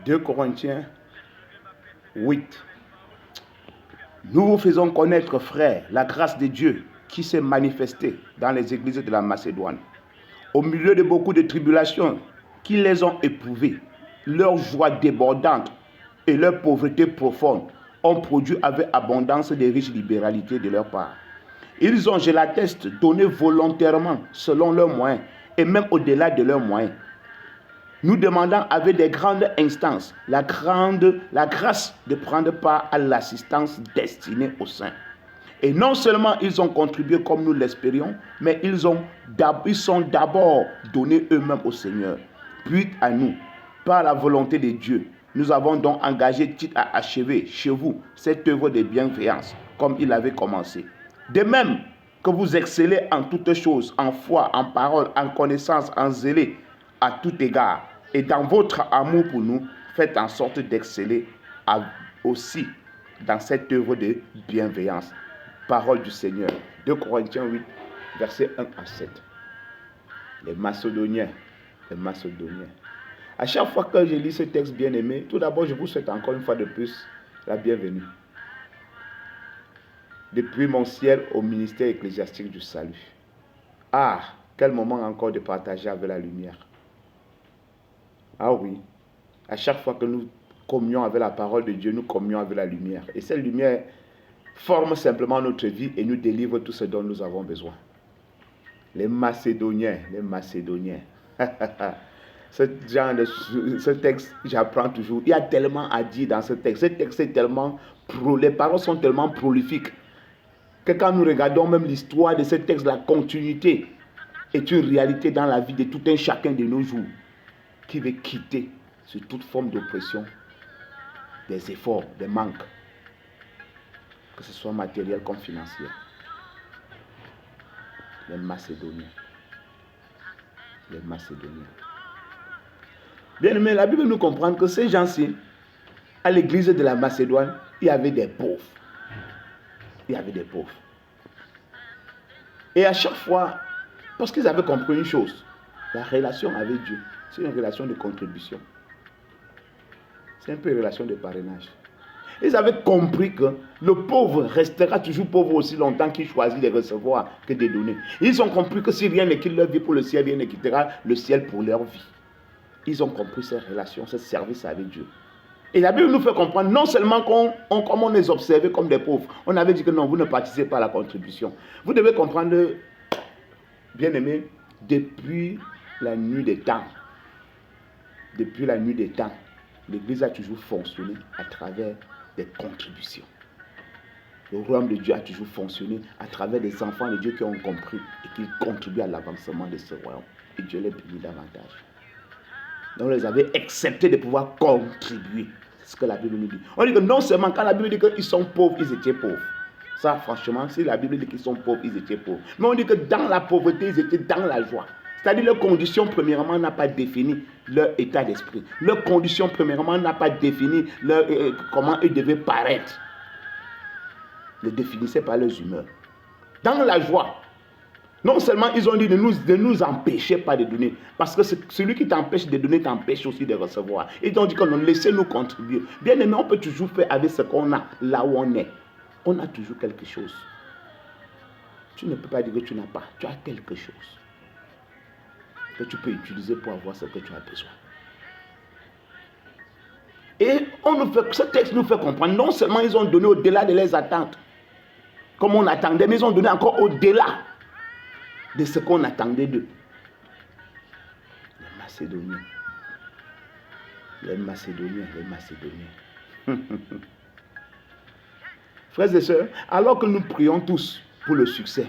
2 Corinthiens 8. Nous vous faisons connaître, frères, la grâce de Dieu qui s'est manifestée dans les églises de la Macédoine. Au milieu de beaucoup de tribulations qui les ont éprouvées, leur joie débordante et leur pauvreté profonde ont produit avec abondance des riches libéralités de leur part. Ils ont, je l'atteste, donné volontairement selon leurs moyens et même au-delà de leurs moyens. Nous demandons avec des grandes instances la grâce de prendre part à l'assistance destinée aux saints. Et non seulement ils ont contribué comme nous l'espérions, mais ils sont d'abord donnés eux-mêmes au Seigneur, puis à nous. Par la volonté de Dieu, nous avons donc engagé Tite à achever chez vous cette œuvre de bienveillance, comme il avait commencé. De même que vous excellez en toutes choses, en foi, en parole, en connaissance, en zèle, à tout égard, et dans votre amour pour nous, faites en sorte d'exceller aussi dans cette œuvre de bienveillance. Parole du Seigneur. 2 Corinthiens 8, versets 1 à 7. Les Macédoniens. À chaque fois que je lis ce texte bien-aimé, tout d'abord, je vous souhaite encore une fois de plus la bienvenue. Depuis mon ciel au ministère ecclésiastique du salut. Ah, quel moment encore de partager avec la lumière. Ah oui, à chaque fois que nous communions avec la parole de Dieu, nous communions avec la lumière. Et cette lumière forme simplement notre vie et nous délivre tout ce dont nous avons besoin. Les Macédoniens. Ce texte, j'apprends toujours. Il y a tellement à dire dans ce texte. Ce texte est tellement, les paroles sont tellement prolifiques que quand nous regardons même l'histoire de ce texte, la continuité est une réalité dans la vie de tout un chacun de nos jours qui veut quitter sur toute forme d'oppression, des efforts, des manques, que ce soit matériel comme financier. Les Macédoniens. Bien aimé, la Bible nous comprend que ces gens-ci, à l'église de la Macédoine, il y avait des pauvres. Et à chaque fois, parce qu'ils avaient compris une chose, la relation avec Dieu, c'est une relation de contribution. C'est un peu une relation de parrainage. Ils avaient compris que le pauvre restera toujours pauvre aussi longtemps qu'il choisit de recevoir que de donner. Ils ont compris que si rien ne quitte leur vie pour le ciel, rien ne quittera le ciel pour leur vie. Ils ont compris cette relation, ce service avec Dieu. Et la Bible nous fait comprendre, non seulement comme on les observait comme des pauvres, on avait dit que non, vous ne participez pas à la contribution. Vous devez comprendre, bien aimé, depuis la nuit des temps, l'Église a toujours fonctionné à travers des contributions. Le royaume de Dieu a toujours fonctionné à travers des enfants de Dieu qui ont compris et qui contribuent à l'avancement de ce royaume. Et Dieu les bénit davantage. Donc, ils avaient accepté de pouvoir contribuer. C'est ce que la Bible nous dit. On dit que non seulement quand la Bible dit qu'ils sont pauvres, ils étaient pauvres. Ça, franchement, si la Bible dit qu'ils sont pauvres, ils étaient pauvres. Mais on dit que dans la pauvreté, ils étaient dans la joie. C'est-à-dire leur condition, premièrement, n'a pas défini leur état d'esprit. Leur condition, premièrement, n'a pas défini comment ils devaient paraître. Ils le définissaient par leurs humeurs. Dans la joie. Non seulement ils ont dit de nous empêcher pas de donner, parce que celui qui t'empêche de donner t'empêche aussi de recevoir. Ils ont dit que non, laissez-nous contribuer. Bien aimé, on peut toujours faire avec ce qu'on a, là où on est. On a toujours quelque chose. Tu ne peux pas dire que tu n'as pas. Tu as quelque chose que tu peux utiliser pour avoir ce que tu as besoin. Et ce texte nous fait comprendre, non seulement ils ont donné au-delà de leurs attentes, comme on attendait, mais ils ont donné encore au-delà de ce qu'on attendait d'eux. Les Macédoniens. Frères et sœurs, alors que nous prions tous pour le succès,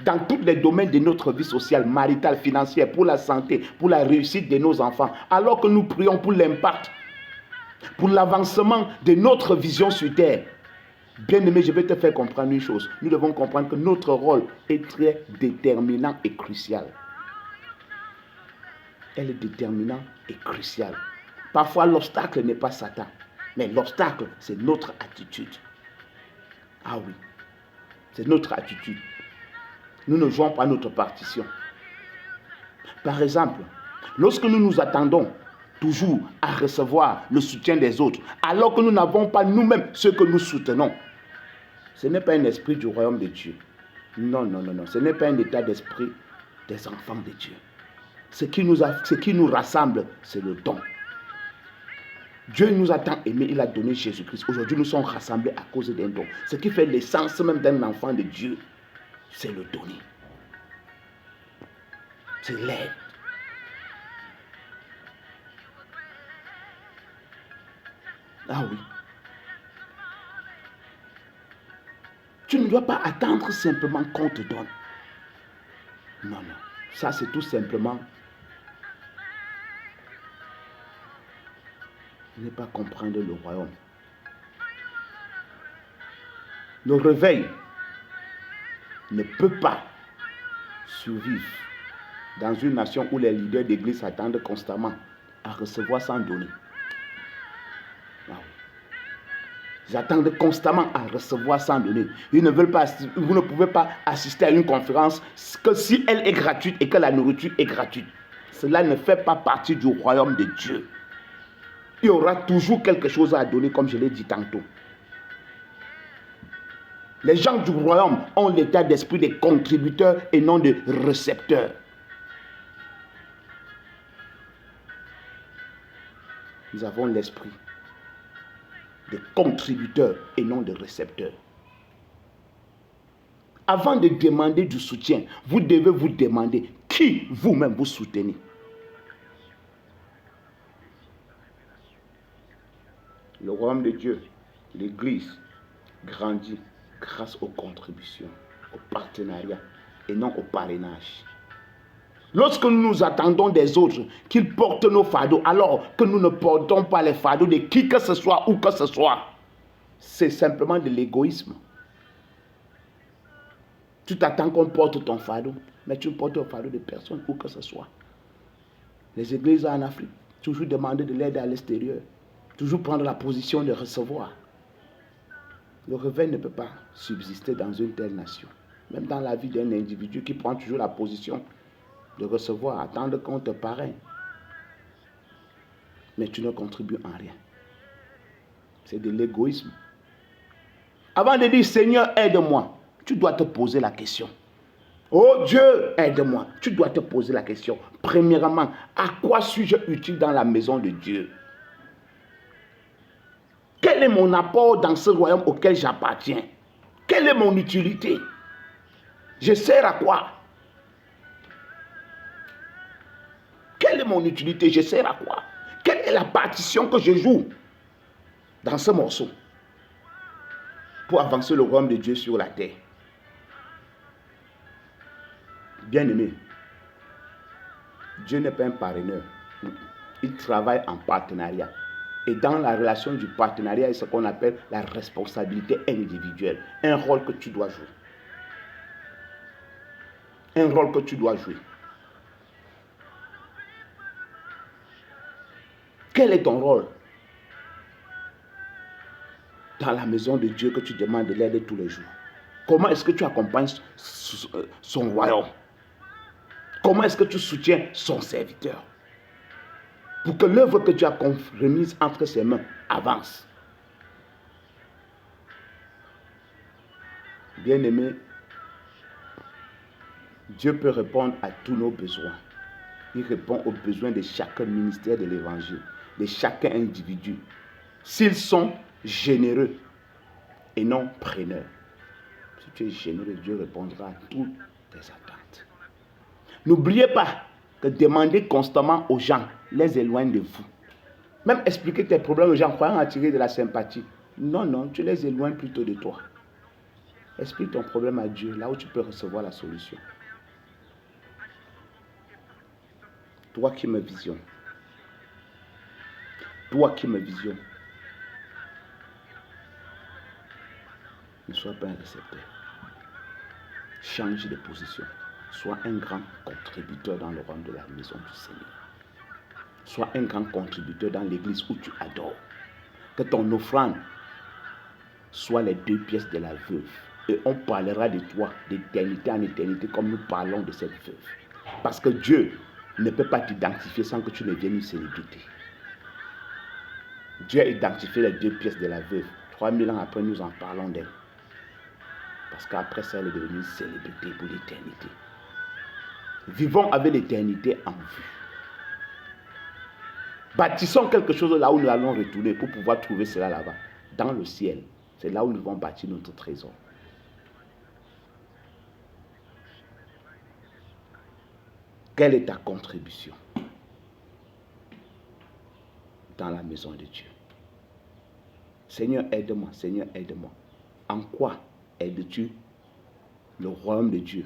dans tous les domaines de notre vie sociale, maritale, financière, pour la santé, pour la réussite de nos enfants, alors que nous prions pour l'impact, pour l'avancement de notre vision sur terre, bien aimé, je vais te faire comprendre une chose. Nous devons comprendre que notre rôle est très déterminant et crucial. Elle est déterminante et cruciale. Parfois, l'obstacle n'est pas Satan, mais l'obstacle, c'est notre attitude. Ah oui, c'est notre attitude. Nous ne jouons pas notre partition. Par exemple, lorsque nous nous attendons toujours à recevoir le soutien des autres, alors que nous n'avons pas nous-mêmes ce que nous soutenons. Ce n'est pas un esprit du royaume de Dieu. Non, non, non, non. Ce n'est pas un état d'esprit des enfants de Dieu. Ce qui nous rassemble, c'est le don. Dieu nous a tant aimés, il a donné Jésus-Christ. Aujourd'hui, nous sommes rassemblés à cause d'un don. Ce qui fait l'essence même d'un enfant de Dieu, c'est le donner. C'est l'aide. Ah oui. Tu ne dois pas attendre simplement qu'on te donne. Non, non. Ça, c'est tout simplement ne pas comprendre le royaume. Le réveil ne peut pas survivre dans une nation où les leaders d'église attendent constamment à recevoir sans donner. Ah oui. Ils attendent constamment à recevoir sans donner. Ils ne veulent pas, vous ne pouvez pas assister à une conférence que si elle est gratuite et que la nourriture est gratuite. Cela ne fait pas partie du royaume de Dieu. Il y aura toujours quelque chose à donner, comme je l'ai dit tantôt. Les gens du royaume ont l'état d'esprit des contributeurs et non de récepteurs. Nous avons l'esprit de contributeurs et non de récepteurs. Avant de demander du soutien, vous devez vous demander qui vous-même vous soutenez. Le royaume de Dieu, l'Église, grandit grâce aux contributions, au partenariat et non au parrainage. Lorsque nous nous attendons des autres qu'ils portent nos fardeaux, alors que nous ne portons pas les fardeaux de qui que ce soit, où que ce soit, c'est simplement de l'égoïsme. Tu t'attends qu'on porte ton fardeau, mais tu ne portes le fardeau de personne, où que ce soit. Les églises en Afrique, toujours demander de l'aide à l'extérieur, toujours prendre la position de recevoir. Le réveil ne peut pas subsister dans une telle nation. Même dans la vie d'un individu qui prend toujours la position de recevoir, attendre qu'on te parraine. Mais tu ne contribues en rien. C'est de l'égoïsme. Avant de dire Seigneur, aide-moi, tu dois te poser la question. Oh Dieu, aide-moi. Tu dois te poser la question. Premièrement, à quoi suis-je utile dans la maison de Dieu? Quel est mon apport dans ce royaume auquel j'appartiens? Quelle est mon utilité? Je sers à quoi? Quelle est mon utilité? Je sers à quoi? Quelle est la partition que je joue dans ce morceau pour avancer le royaume de Dieu sur la terre? Bien-aimé, Dieu n'est pas un parraineur. Il travaille en partenariat. Et dans la relation du partenariat, il y a ce qu'on appelle la responsabilité individuelle. Un rôle que tu dois jouer. Un rôle que tu dois jouer. Quel est ton rôle dans la maison de Dieu que tu demandes de l'aide tous les jours? Comment est-ce que tu accompagnes son royaume? Comment est-ce que tu soutiens son serviteur? Pour que l'œuvre que tu as remise entre ses mains avance. Bien-aimé, Dieu peut répondre à tous nos besoins. Il répond aux besoins de chaque ministère de l'évangile, de chaque individu. S'ils sont généreux et non preneurs. Si tu es généreux, Dieu répondra à toutes tes attentes. N'oubliez pas que demander constamment aux gens les éloigne de vous. Même expliquer tes problèmes aux gens croyant attirer de la sympathie. Non, non, tu les éloignes plutôt de toi. Explique ton problème à Dieu, là où tu peux recevoir la solution. Toi qui me visionnes. Toi qui me visionnes. Ne sois pas un récepteur. Change de position. Sois un grand contributeur dans le royaume de la maison du Seigneur. Sois un grand contributeur dans l'église où tu adores. Que ton offrande soit les 2 pièces de la veuve. Et on parlera de toi d'éternité en éternité comme nous parlons de cette veuve. Parce que Dieu ne peut pas t'identifier sans que tu ne viennes une célébrité. Dieu a identifié les 2 pièces de la veuve. 3000 ans après, nous en parlons d'elle. Parce qu'après ça, elle est devenue une célébrité pour l'éternité. Vivons avec l'éternité en vue. Bâtissons quelque chose là où nous allons retourner pour pouvoir trouver cela là-bas. Dans le ciel. C'est là où nous devons bâtir notre trésor. Quelle est ta contribution dans la maison de Dieu? Seigneur, aide-moi. Seigneur, aide-moi. En quoi aides-tu le royaume de Dieu,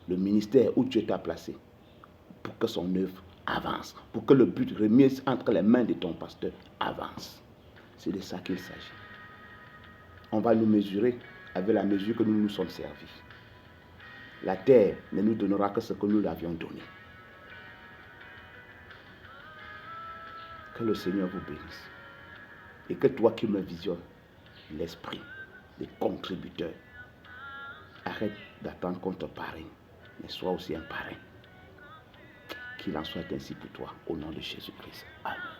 le ministère où Dieu t'a placé, pour que son œuvre avance, pour que le but remis entre les mains de ton pasteur avance? C'est de ça qu'il s'agit. On va nous mesurer avec la mesure que nous nous sommes servis. La terre ne nous donnera que ce que nous l'avions donné. Que le Seigneur vous bénisse. Et que toi qui me visionnes, l'esprit des contributeurs, arrête d'attendre qu'on te parraine, mais sois aussi un parrain. Qu'il en soit ainsi pour toi, au nom de Jésus-Christ. Amen.